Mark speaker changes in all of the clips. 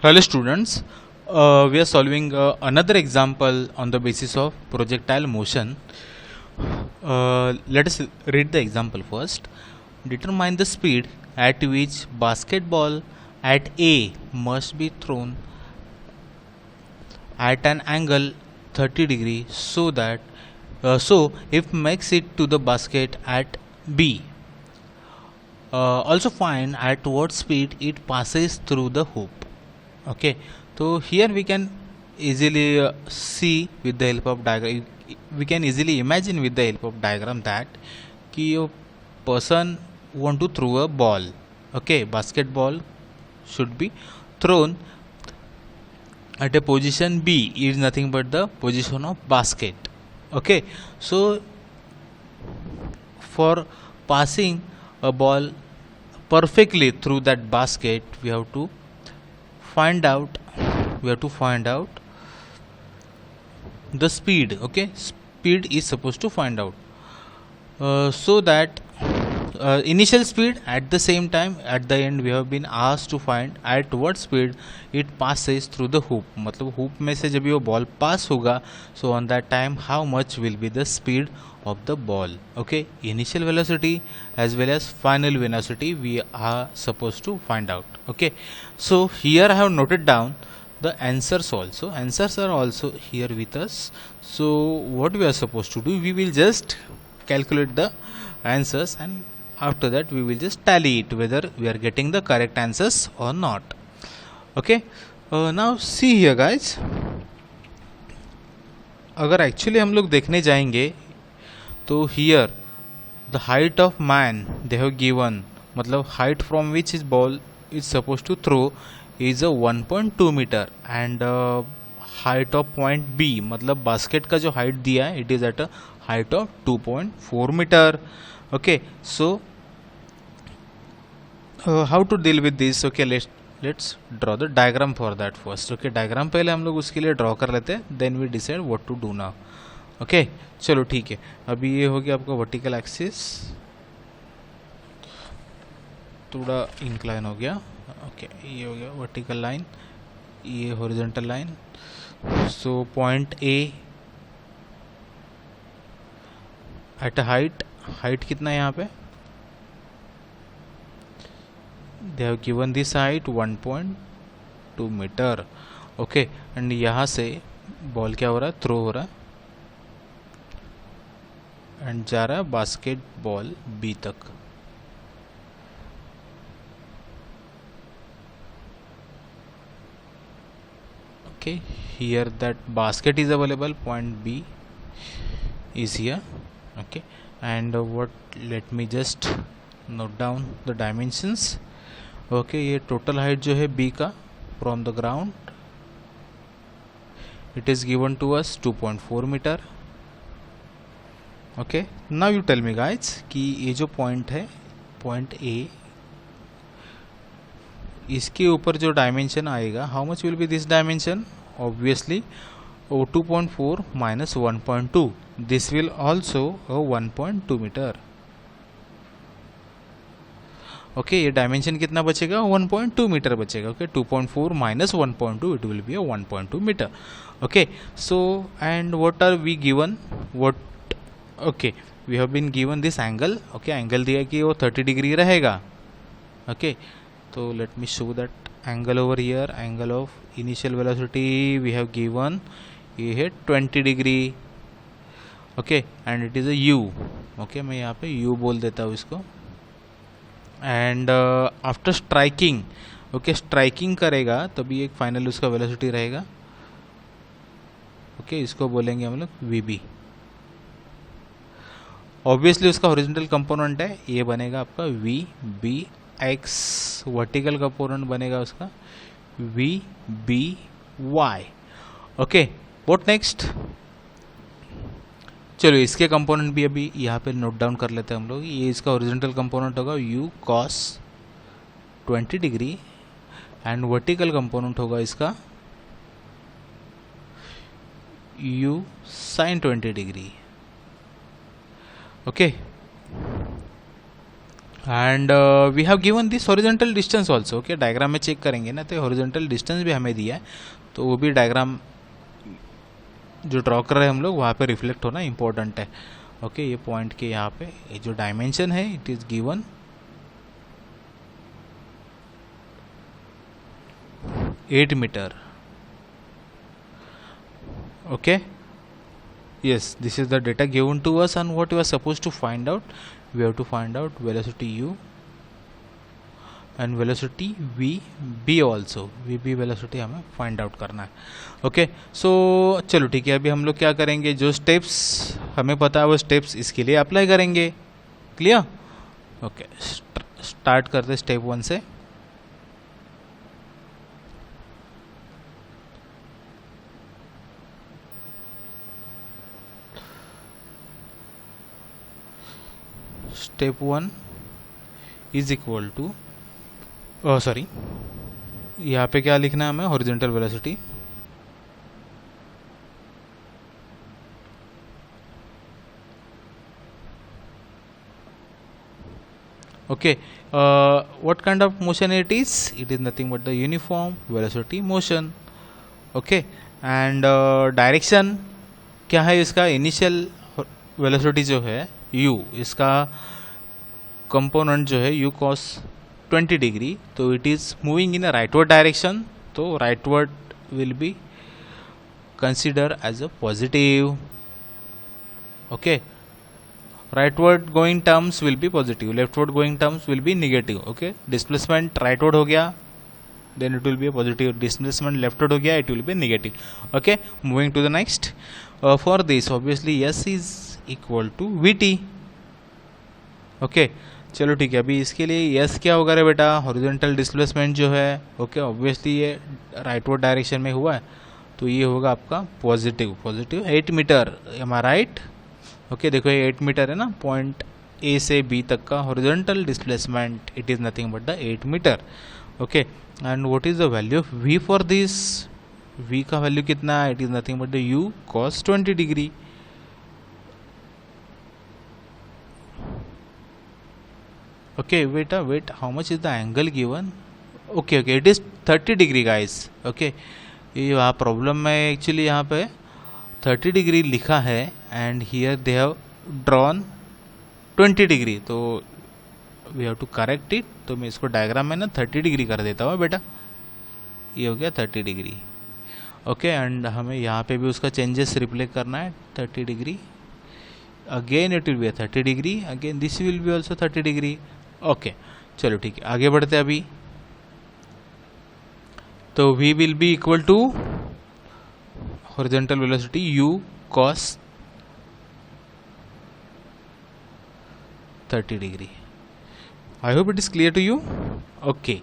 Speaker 1: Hello students, we are solving another example on the basis of projectile motion. Let us read the example first. Determine the speed at which basketball at A must be thrown at an angle 30 degree so that if makes it to the basket at B. Also find at what speed it passes through the hoop. Okay, so here we can easily see with the help of diagram, we can easily imagine with the help of diagram that कि a person want to throw a ball. Okay, basketball should be thrown at a position B. It is nothing but the position of basket. Okay, so for passing a ball perfectly through that basket, we have to find out the speed. Okay, speed is supposed to find out so that initial speed, at the same time at the end we have been asked to find at what speed it passes through the hoop. मतलब hoop में से जब ये ball pass होगा, so on that time how much will be the speed of the ball. Okay, initial velocity as well as final velocity we are supposed to find out. Okay, so here I have noted down the answers also. Answers are also here with us. So what we are supposed to do, we will just calculate the answers and after that we will just tally it whether we are getting the correct answers or not. Okay, now see here guys, अगर actually हम लोग देखने जाएंगे तो here the height of man they have given, मतलब height from which is ball is suppose to throw is a 1.2 meter and height of point B, मतलब basket का जो हाइट दिया है it is at a height of 2.4 meter. Okay, so how to deal with this. Okay, let's draw the diagram for that first. Okay, diagram पहले हम लोग उसके लिए ड्रॉ कर लेते हैं, then we decide what to do now. Okay, चलो ठीक है. अभी ये हो गया आपका वर्टिकल एक्सिस, थोड़ा इंक्लाइन हो गया. ओके, ये हो गया वर्टिकल लाइन, ये horizontal line. So point A at height कितना है यहाँ पे, they have given this height 1.2 metre. Okay, and यहाँ से बॉल क्या हो रहा है, थ्रो हो रहा है एंड जा रहा है बास्केट बॉल बी तक. Okay, here that basket is available, point B is here. Okay, and what, let me just note down the dimensions. Okay, ये total height जो है B का from the ground it is given to us 2.4 meter. Okay, now you tell me guys कि ये जो point है point A, इसके ऊपर जो dimension आएगा, how much will be this dimension? Obviously 2.4 minus 1.2, this will also a 1.2 meter. Okay, ये dimension कितना बचेगा, 1.2 मीटर बचेगा. Okay, 2.4 minus 1.2 it will be 1.2 metre. Okay, so and what are we given, what, okay, we have been given this angle. Okay, angle दिया कि वो 30 degree रहेगा. Okay, तो let me show that angle over here. Angle of initial velocity we have given, ये है 20 degree. Okay, and it is a you. Okay, मैं यहाँ पे यू बोल देता हूँ इसको. And after striking, okay, striking करेगा तभी एक फाइनल उसका वेलोसिटी रहेगा. ओके, इसको बोलेंगे हम लोग वी बी. ऑब्वियसली उसका हॉरिजॉन्टल कंपोनेंट है, ये बनेगा आपका V B X. Vertical component बनेगा उसका we B Y. Okay, what next, चलो इसके कंपोनेंट भी अभी यहाँ पे नोट डाउन कर लेते हैं हम लोग. ये इसका हॉरिजॉन्टल कंपोनेंट होगा u cos 20 degree and vertical component होगा इसका u sin 20 degree. Okay, and we have given this horizontal distance also. Okay, diagram में चेक करेंगे ना तो हॉरिजॉन्टल डिस्टेंस भी हमें दिया है, तो वो भी डायग्राम जो ड्रॉ कर रहे हैं हम लोग वहाँ पे रिफ्लेक्ट होना इंपॉर्टेंट है. ओके, ये पॉइंट के यहाँ पे ये जो डायमेंशन है it is given 8 metre. Okay, yes, this is the data given to us, and what we are supposed to find out, we have to find out velocity u and velocity vb also. vb velocity हमें find out करना है. Okay, सो चलो ठीक है, अभी हम लोग क्या करेंगे, जो स्टेप्स हमें पता है वो स्टेप्स इसके लिए अप्लाई करेंगे. क्लियर? ओके, स्टार्ट करते स्टेप 1 से. Step 1 is equal to, sorry, यहाँ पे क्या लिखना है हमें, horizontal velocity. Okay, what kind of motion it is? It is nothing but the uniform velocity motion. Okay, and direction क्या है इसका, इनिशियल वेलोसिटी जो है u, इसका कंपोनेंट जो है u cos 20 डिग्री, तो it is moving in a rightward direction, तो rightward will be consider as a positive. Okay, rightward going terms will be positive, leftward going terms will be negative. Okay, displacement rightward हो गया then it will be a positive, displacement leftward हो गया it will be negative. Okay, moving to the next. For this obviously s is equal to vt. Okay, चलो ठीक है, अभी इसके लिए s क्या होगा रे बेटा, हॉरिजॉन्टल डिस्प्लेसमेंट जो है. ओके, ऑब्वियसली ये राइटवर्ड डायरेक्शन में हुआ है, तो ये होगा आपका पॉजिटिव. 8 मीटर, एम आई राइट? ओके, देखो ये 8 मीटर है ना, पॉइंट ए से बी तक का horizontal displacement it is nothing but the 8 metre. Okay, and what is the value of v for this, v का वैल्यू कितना है, it is nothing but the u cos 20 degree. Okay, wait, how much is the angle given. Okay, it is 30 degree guys. Okay, ये वहाँ problem में actually यहाँ पे 30 degree लिखा है and here they have drawn 20 degree, तो we have to correct it. तो मैं इसको डायग्राम में ना 30 डिग्री कर देता हूँ बेटा, ये हो गया 30 डिग्री. ओके, एंड हमें यहाँ पे भी उसका चेंजेस रिफ्लेक्ट करना है 30 degree. Again it will be 30 degree, again this will be also 30 degree. Okay, चलो ठीक है, आगे बढ़ते हैं अभी. तो v will be equal to horizontal velocity u cos 30 degree. I hope it is clear to you. Okay,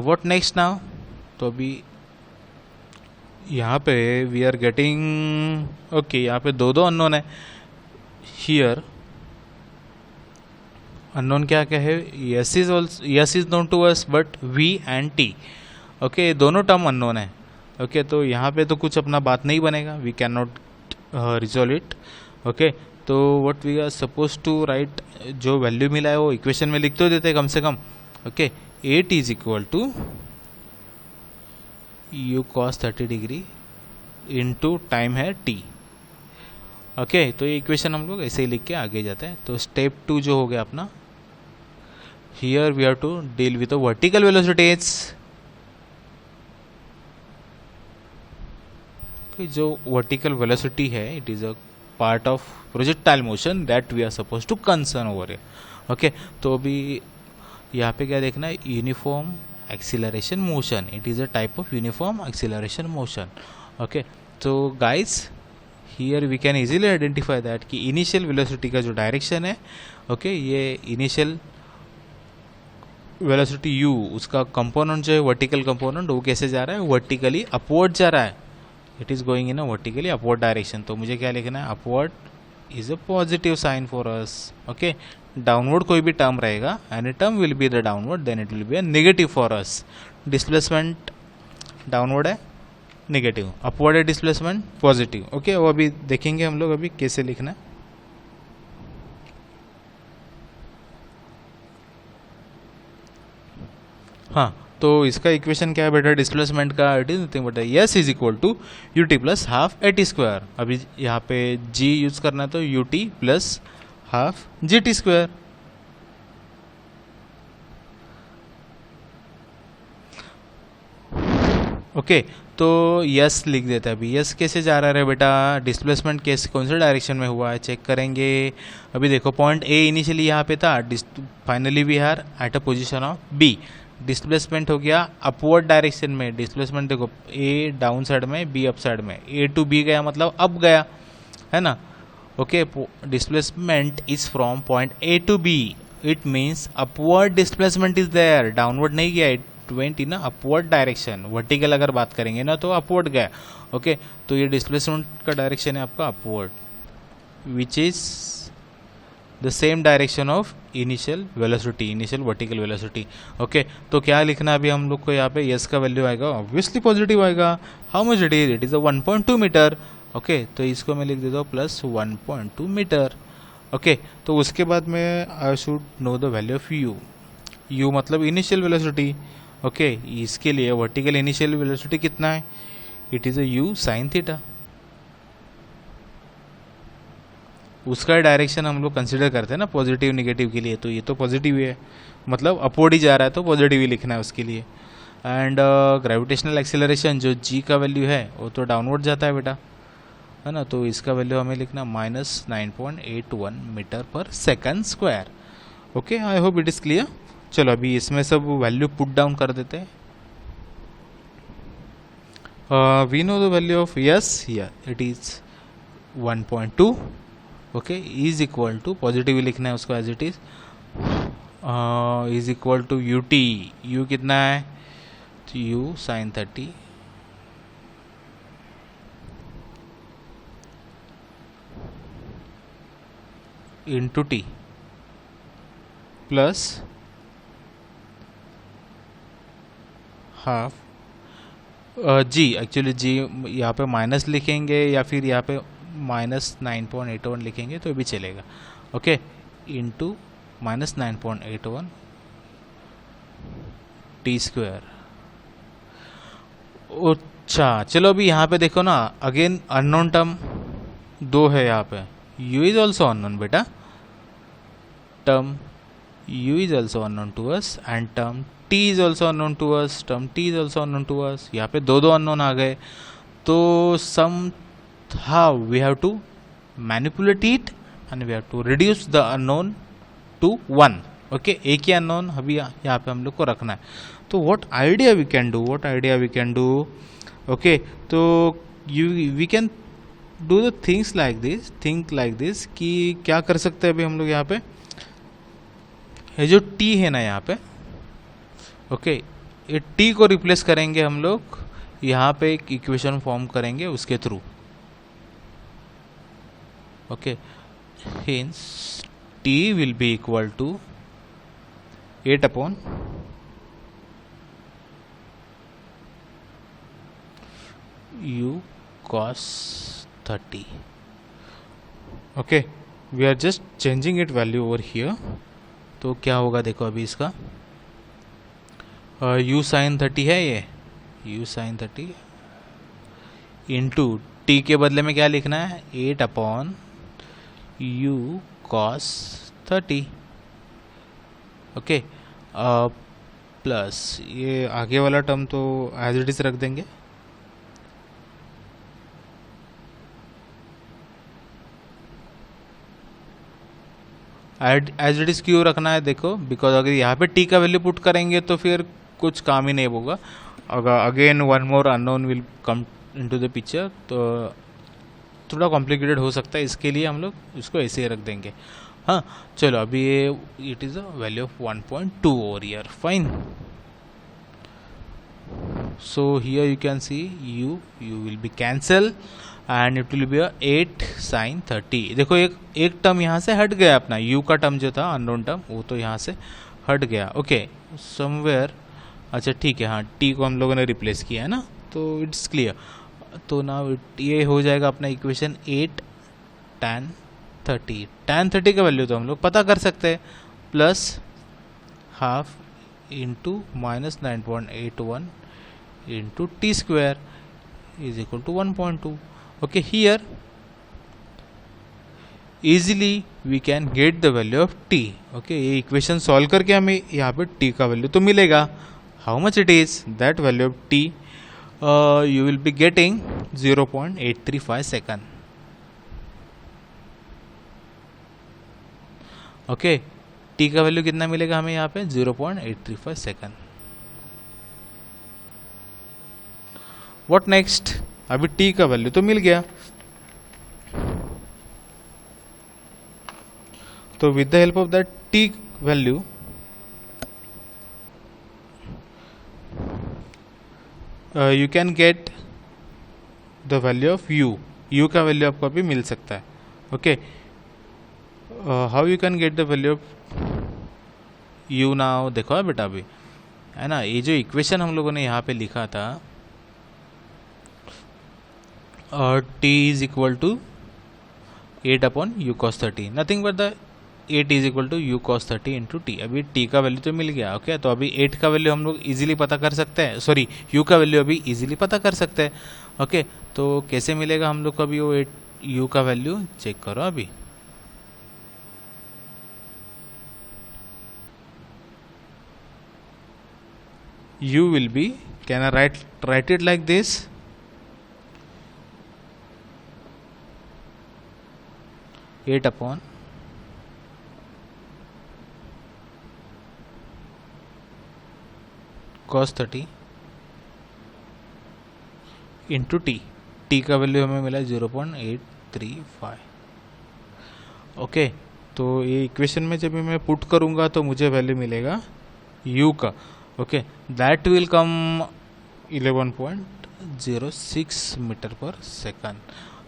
Speaker 1: what next now? तो अभी यहाँ पे we are getting, okay, यहाँ पे दो अननोन है. Here अननोन क्या क्या है, yes is known to us but v and t. okay, दोनों टर्म अननोन है. okay, तो यहाँ पे तो कुछ अपना बात नहीं बनेगा, we cannot resolve it. okay, तो what we are suppose to write, जो वैल्यू मिला है वो इक्वेशन में लिख तो देते कम से कम. Okay, 8 is equal to u cos 30 degree into time है t. ओके, तो ये इक्वेशन हम लोग ऐसे ही लिख के आगे जाते हैं. तो स्टेप 2 जो हो गया अपना, here we have to deal with the vertical velocities. जो वर्टिकल वेलोसिटी है it is a part of projectile motion that we are suppose to concern over. Okay, तो अभी यहाँ पे क्या देखना है, uniform acceleration motion, it is a type of uniform acceleration motion. Okay, तो guys here we can easily identify that कि initial velocity का जो डायरेक्शन है, ओके, ये इनिशियल वेलोसिटी u, उसका कंपोनेंट जो है वर्टिकल कंपोनेंट, वो कैसे जा रहा है, वर्टिकली अपवर्ड जा रहा है. It is going in a vertically upward direction. तो मुझे क्या लिखना है, upward is a positive sign for us. Okay, downward कोई भी टर्म रहेगा, any term will be the downward, then it will be a negative for us. Displacement downward है negative, upward है डिस्प्लेसमेंट पॉजिटिव. ओके, वो अभी देखेंगे हम लोग अभी कैसे लिखना है. हाँ, तो इसका इक्वेशन क्या है बेटा डिस्प्लेसमेंट का? It is nothing but s is equal to u t plus half a t square. अभी यहाँ पे जी यूज करना है तो u t plus half g t square. Okay, तो यस लिख देते हैं। अभी यस कैसे जा रहा है बेटा? डिस्प्लेसमेंट कैसे कौन से डायरेक्शन में हुआ है चेक करेंगे। अभी देखो पॉइंट ए इनिशियली यहाँ पे था, finally we are at a position of B. Displacement हो गया अपवर्ड डायरेक्शन में। डिस्प्लेसमेंट देखो ए डाउन साइड में, बी अप साइड में। ए टू बी गया मतलब अप गया, है ना? Okay, displacement is from point A to B. It means upward displacement is there, downward नहीं गया। It went in upward direction. Vertical अगर बात करेंगे ना तो अपवर्ड गया। ओके, तो ये डिस्प्लेसमेंट का डायरेक्शन है आपका upward, which is the same direction of initial velocity, initial vertical velocity. Okay, तो क्या लिखना अभी हम लोग को यहाँ पे? यस का वैल्यू आएगा ऑब्वियसली पॉजिटिव आएगा। How much it is? It is 1.2 metre. Okay, तो इसको मैं लिख देता हूँ प्लस 1.2 मीटर। ओके, तो उसके बाद में I should know the value of you. You मतलब इनिशियल वेलोसिटी। ओके, इसके लिए वर्टिकल इनिशियल वेलोसिटी कितना है? It is a you sine theta. उसका डायरेक्शन हम लोग कंसिडर करते हैं ना पॉजिटिव निगेटिव के लिए, तो ये तो पॉजिटिव ही है, मतलब अपवर्ड ही जा रहा है तो पॉजिटिव ही लिखना है उसके लिए। एंड ग्रेविटेशनल एक्सेलरेशन जो जी का वैल्यू है वो तो डाउनवर्ड जाता है बेटा, है ना? तो इसका वैल्यू हमें लिखना -9.81 metre per second square. Okay, I hope it is clear. चलो अभी इसमें सब वैल्यू पुट डाउन कर देते हैं। We know the value of yes, it is 1.2। Okay, is equal to positive लिखना है उसको as it is, is equal to u t. U कितना है? तो u sine 30 into t plus half g. Actually g यहाँ पे minus लिखेंगे या फिर यहाँ पे -9.81 लिखेंगे तो भी चलेगा। Okay, into -9.81 T square. अच्छा, चलो अभी यहाँ पे देखो ना, अगेन अननोन टर्म दो है यहाँ पे। u इज ऑल्सो अननोन बेटा, term u is also unknown to us and term t is also unknown to us, term t is also unknown to us। यहाँ पे दो अननोन आ गए, तो somehow we have to manipulate it and we have to reduce the unknown to 1। Okay, एक ही unknown अभी यहाँ पे हम लोग को रखना है। तो what idea we can do? Okay, तो we can do the things like this कि क्या कर सकते हैं अभी हम लोग यहाँ पे? ये जो t है ना यहाँ पे, ओके, ये t को रिप्लेस करेंगे हम लोग, यहाँ पे एक इक्वेशन फॉर्म करेंगे उसके थ्रू। Okay, hence t will be equal to 8 upon u cos 30। Okay, we are just changing it value over here. तो क्या होगा देखो अभी इसका, u साइन 30 है ये, u साइन 30 इंटू टी के बदले में क्या लिखना है? 8 upon u cos 30। Okay, plus ये आगे वाला टर्म तो एज इट इज रख देंगे। एज इट इज़ क्यों रखना है देखो, बिकॉज अगर यहाँ पे टी का वैल्यू पुट करेंगे तो फिर कुछ काम ही नहीं होगा। अगर again one more unknown will come into the picture, तो थोड़ा कॉम्प्लिकेटेड हो सकता है, इसके लिए हम लोग इसको ऐसे ही रख देंगे। हाँ, चलो अभी ये it is a value of 1.2 over here, fine. So here you can see you will be cancel and it will be 8 sine 30। देखो एक टर्म यहाँ से हट गया, अपना u का टर्म जो था अननोन टर्म वो तो यहाँ से हट गया। ओके, समवेयर, अच्छा ठीक है, हाँ t को हम लोगों ने रिप्लेस किया है ना, तो इट्स क्लियर। तो ना ये हो जाएगा अपना इक्वेशन 8 tan 30। tan 30 का वैल्यू तो हम लोग पता कर सकते हैं, plus half into minus 9.81 into t square is equal to 1.2. Okay, here easily we can get the value of t. Okay, ये इक्वेशन सॉल्व करके हमें यहाँ पे t का वैल्यू तो मिलेगा. How much it is that value of t? You will be getting 0.835 second. Okay, t का वैल्यू कितना मिलेगा हमें यहाँ पे? 0.835 सेकंड. What next? अभी t का वैल्यू तो मिल गया, तो with the help of that t value you can get the value of u का वैल्यू आपको अभी मिल सकता है. Okay, how you can get the value of u now? देखो बेटा, अभी है ना, ये जो इक्वेशन हम लोगों ने यहाँ पे लिखा था, t is equal to 8 upon u cos 30, nothing but the 8 is equal to u cos 30 into t. अभी t का वैल्यू तो मिल गया. ओके, तो अभी 8 का वैल्यू हम लोग इजीली पता कर सकते हैं, सॉरी u का वैल्यू अभी इजीली पता कर सकते हैं. ओके, तो कैसे मिलेगा हम लोग को अभी वो 8 u का वैल्यू? चेक करो अभी. u will be, can I write it like this? Eight upon cos 30 into t का वैल्यू हमें मिला 0.835. ओके, तो ये इक्वेशन में जब मैं पुट करूँगा तो मुझे वैल्यू मिलेगा u का. Okay, that will come 11.06 metre per second.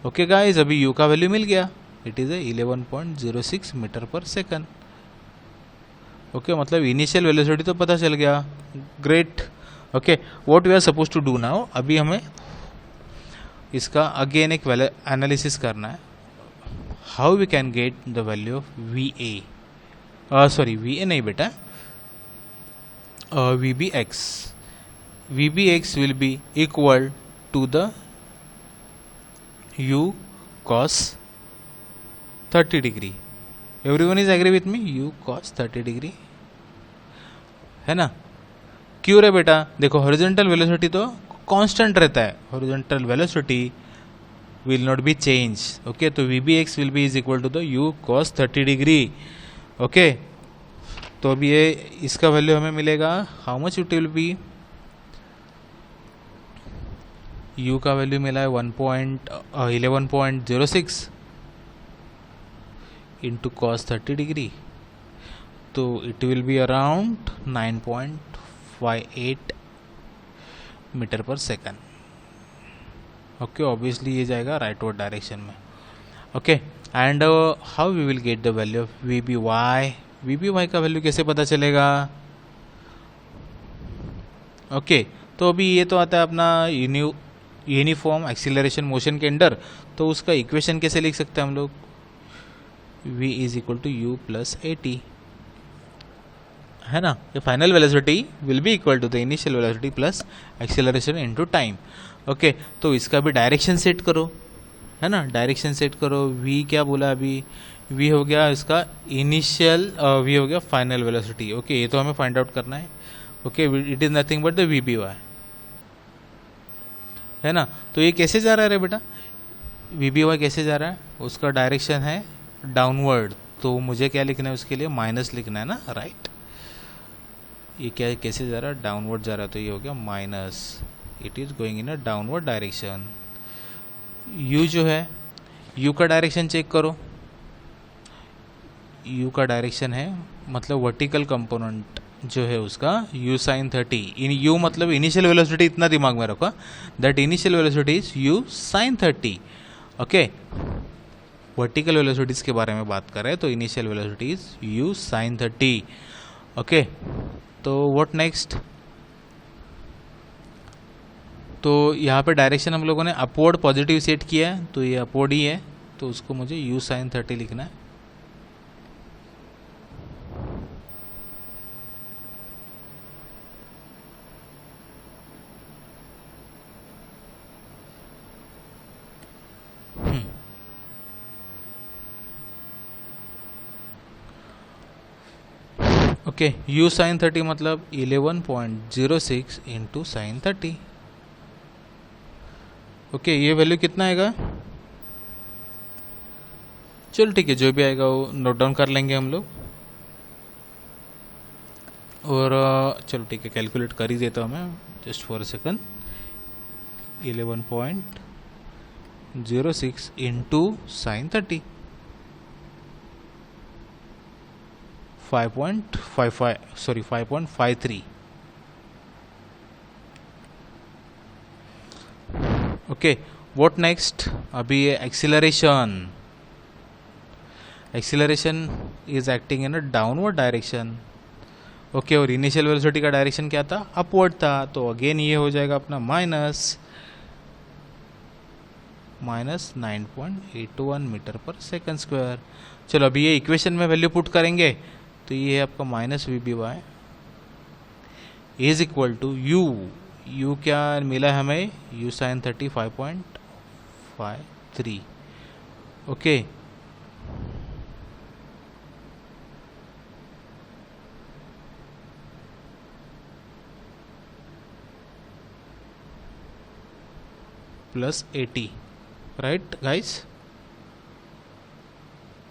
Speaker 1: Okay guys, अभी u का वैल्यू मिल गया. It is 11.06 metre per second. Okay, मतलब इनिशियल वेलोसिटी तो पता चल गया. Great. Okay, what we are suppose to do now? अभी हमें इसका अगेन एक एनालिसिस करना है. How we can get the value of VA? Sorry, VA नहीं बेटा, VBX. VBX will be equal to the u cos 30 degree. Everyone is agree with me? u cos 30 degree है ना. क्यों रे बेटा? देखो, हॉरिजॉन्टल वेलोसिटी तो कांस्टेंट रहता है. Horizontal velocity will not be change. Okay, तो VBX will be is equal to the u cos 30 degree. Okay, तो अभी ये इसका वैल्यू हमें मिलेगा. How much it will be? u का वैल्यू मिला है 11.06 इंटू cos 30 डिग्री, तो it will be around 9.58 metre per second. Okay, obviously ये जाएगा राइटवर्ड डायरेक्शन में. Okay, and how we will get the value of VBY का value कैसे पता चलेगा? ओके, तो अभी ये तो आता है अपना यूनिफॉर्म एक्सीलरेशन मोशन के अंडर, तो उसका इक्वेशन कैसे लिख सकते हैं हम लोग? v is equal to u plus AT, है ना. ये final velocity will be equal to the initial velocity plus acceleration into time. Okay, तो इसका भी डायरेक्शन सेट करो, है ना. डायरेक्शन सेट करो. v क्या बोला अभी? v हो गया इसका इनिशियल, v हो गया फाइनल वेलोसिटी. ओके, ये तो हमें फाइंड आउट करना है. Okay, it is nothing but the VBY, है ना. तो ये कैसे जा रहा है रे बेटा? VBY कैसे जा रहा है? उसका डायरेक्शन है डाउनवर्ड, तो मुझे क्या लिखना है उसके लिए? माइनस लिखना है ना, राइट. ये क्या कैसे जा रहा है? डाउनवर्ड जा रहा है, तो ये हो गया minus. It is going in a downward direction. u जो है, u का डायरेक्शन चेक करो. u का डायरेक्शन है मतलब वर्टिकल कंपोनेंट जो है उसका u sin 30. इन u मतलब इनिशियल वेलोसिटी, इतना दिमाग में रखो, that initial velocity is u sin 30. Okay, vertical velocities के बारे में बात कर रहे हैं, तो initial velocity is u sin 30. Okay, तो व्हाट नेक्स्ट? तो यहाँ पे डायरेक्शन हम लोगों ने अपवर्ड पॉजिटिव सेट किया है, तो ये अपवर्ड ही है, तो उसको मुझे u sin 30 लिखना है. ओके, u sin 30 मतलब 11.06 इंटू साइन 30. ओके, ये वैल्यू कितना आएगा? चलो ठीक है, जो भी आएगा वो नोट डाउन कर लेंगे हम लोग. और चलो ठीक है, कैलकुलेट कर ही देता हूँ मैं just for a second. 11.06 into sine 30, 5.53. Okay, what next? अभी ये acceleration is acting in a downward direction. Okay, और इनिशियल वेलोसिटी का डायरेक्शन क्या था? अपवर्ड था. तो अगेन ये हो जाएगा अपना minus 9.81 metre per second square. चलो अभी ये इक्वेशन में वैल्यू पुट करेंगे तो ये है आपका minus v B y is equal to u क्या मिला है हमें? U sine 30 5.53. Okay, plus 80, right guys?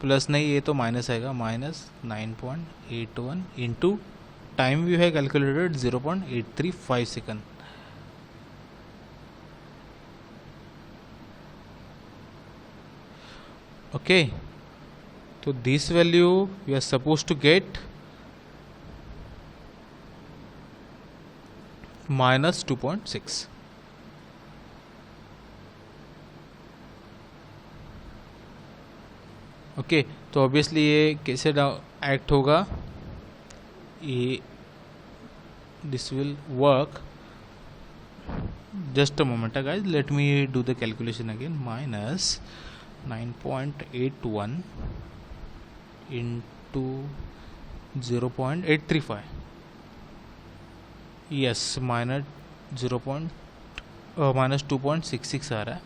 Speaker 1: Plus नहीं, ये तो माइनस आएगा. माइनस 9.81 इंटू टाइम व्यू है कैलकुलेटेड 0.835 सेकंड. ओके, तो this value we are suppose to get minus 2.6. Okay, तो ऑब्वियसली ये कैसे एक्ट होगा? ये this will work. Just a moment guys, let me do the calculation again. Minus 9.81 into 0.835. Yes, minus 2.66 आ रहा है.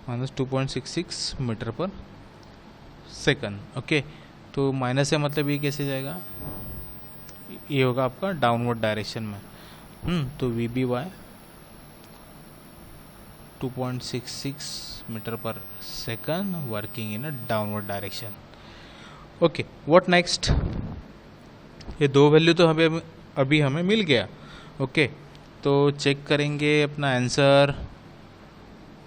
Speaker 1: Minus 2.66 metre per second. Okay, तो minus है मतलब ये कैसे जाएगा? ये होगा आपका डाउनवर्ड डायरेक्शन में. तो we B Y 2.66 metre per second working in a downward direction. Okay, what next? ये दो वैल्यू तो हमें अभी हमें मिल गया. ओके, तो चेक करेंगे अपना आंसर.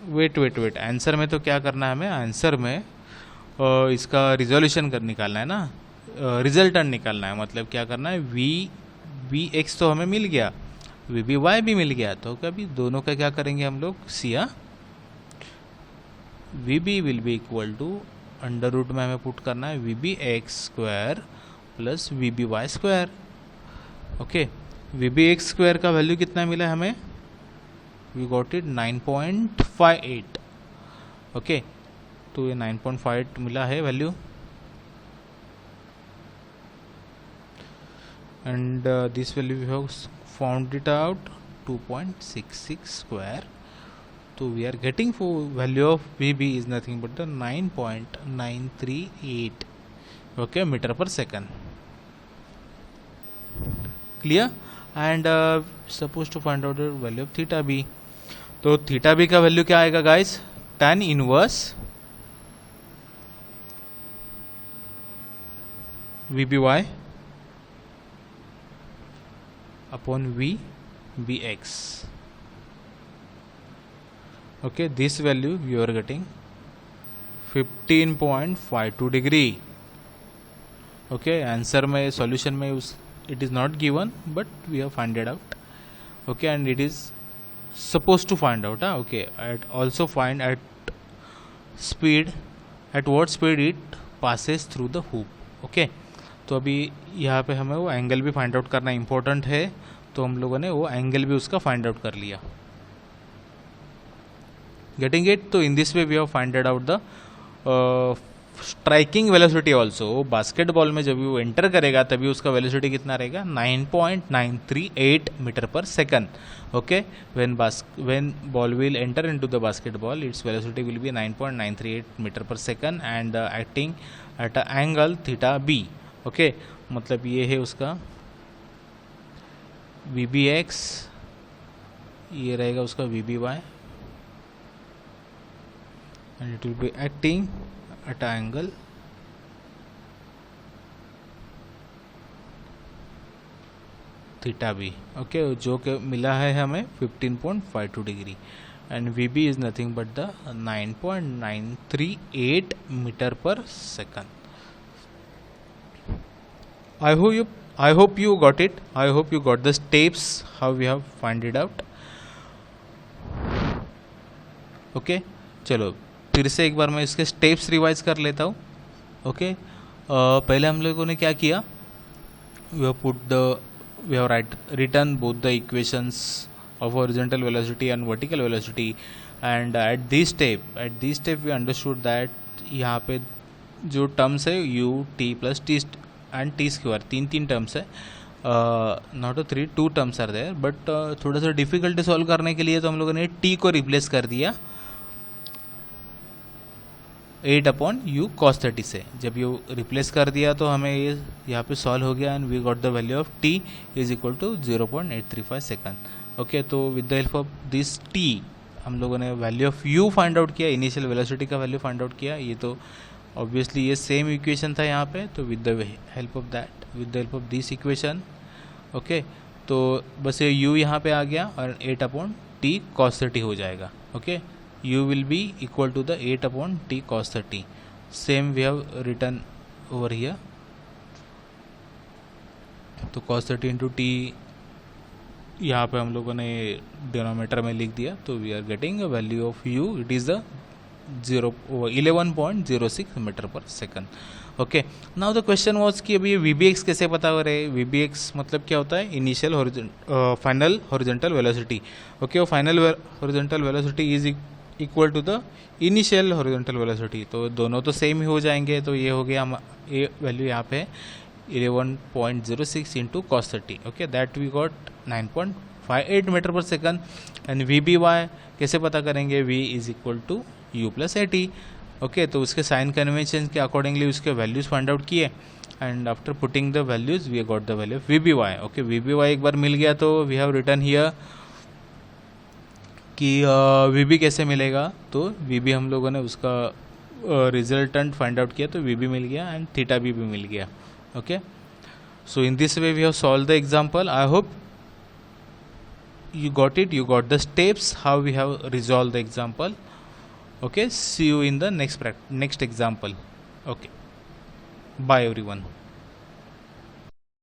Speaker 1: वेट, आंसर में तो क्या करना है हमें? आंसर में इसका रिजोल्यूशन निकालना है ना, रिजल्टेंट निकालना है. मतलब क्या करना है? वी एक्स तो हमें मिल गया, वी बी वाई भी मिल गया. तो कभी दोनों का क्या करेंगे हम लोग? सिया v b will be equal to under root में हमें पुट करना है v B x square plus v B y square. Okay, we B x square का वैल्यू कितना मिला हमें? We got it 9.58. ओके, तो ये 9.58 मिला है value. And this value we have found it out 2.66 square. तो we are getting for value of we b is nothing but the 9.938 okay meter per second. Clear? And suppose to find out value of theta b. तो theta b का value क्या आएगा guys? tan inverse v B y upon v B x. Okay, this value you are getting 15.52 degree. Okay, answer में solution में उस it is not given but we have find it out. Okay, and it is supposed to find out. Okay, and also find at speed, at what speed it passes through the hoop. Okay, तो अभी यहाँ पे हमें वो angle भी find out करना important है. तो हम लोगों ने वो एंगल भी उसका फाइंड आउट कर लिया. Getting it? तो in this way we have finded out the striking velocity also. Basketball में जब वो एंटर करेगा तभी उसका वेलोसिटी कितना रहेगा? 9.938 metre per second. Okay, when ball will enter into the basketball its velocity will be 9.938 metre per second and acting at a angle theta B. Okay, मतलब ये है उसका वी बी एक्स, ये रहेगा उसका we B y, and it will be acting at angle theta B, okay, जो कि मिला है हमें 15.52 degree, and we b is nothing but the 9.938 metre per second. I hope you got it. I hope you got the steps how we have find it out. Okay, चलो फिर से एक बार मैं इसके स्टेप्स रिवाइज कर लेता हूँ. Okay, पहले हम लोगों ने क्या किया, we have written both the equations of horizontal velocity and vertical velocity, and at this step we understood that यहाँ पे जो टर्म्स है u t plus t and t square, तीन टर्म्स है, not 2 terms are there, but थोड़ा सा difficulty solve करने के लिए तो हम लोगों ने टी को रिप्लेस कर दिया 8/u cos 30 से. जब ये रिप्लेस कर दिया तो हमें ये यहाँ पे सॉल्व हो गया, and we got the value of t is equal to 0.835 second. Okay, तो with the help of this t हम लोगों ने value of u find out किया, इनिशियल वेलोसिटी का वैल्यू फाइंड आउट किया. ये तो ऑब्वियसली ये सेम इक्वेशन था यहाँ पे, तो with the help of this equation, okay, तो बस ये u यहाँ पे आ गया और 8/t cos 30 हो जाएगा. Okay, u will be equal to the 8/t cos 30. Same we have written over here. तो cos 30 into t यहाँ पे हम लोगों ने डिनोमिनेटर में लिख दिया, तो we are getting a value of u, it is the 11.06 metre per second. Okay, now the question was कि अभी वी बी एक्स कैसे पता हो रहे. वी बी एक्स मतलब क्या होता है, initial final horizontal velocity. Okay, वो final horizontal velocity is equal to the initial horizontal velocity, तो दोनों तो सेम ही हो जाएंगे. तो ये हो गया ये वैल्यू यहाँ पे 11.06 into cos 30. Okay, that we got 9.58 metre per second. And we B Y कैसे पता करेंगे, v is equal to u plus A T. Okay, तो उसके साइन कन्वेंशन के अकॉर्डिंगली उसके वैल्यूज फाइंड आउट किए, and after putting the values we got the value of we B Y. Okay, we B Y एक बार मिल गया तो वी हैव रिटन हियर कि वी बी कैसे मिलेगा. तो वी बी हम लोगों ने उसका रिजल्टेंट फाइंड आउट किया, तो वी बी मिल गया एंड थीटा बी भी मिल गया. Okay, so in this way we have solve the example. I hope you got it, you got the steps how we have resolved the example. Okay, see you in the next example. Okay, bye everyone.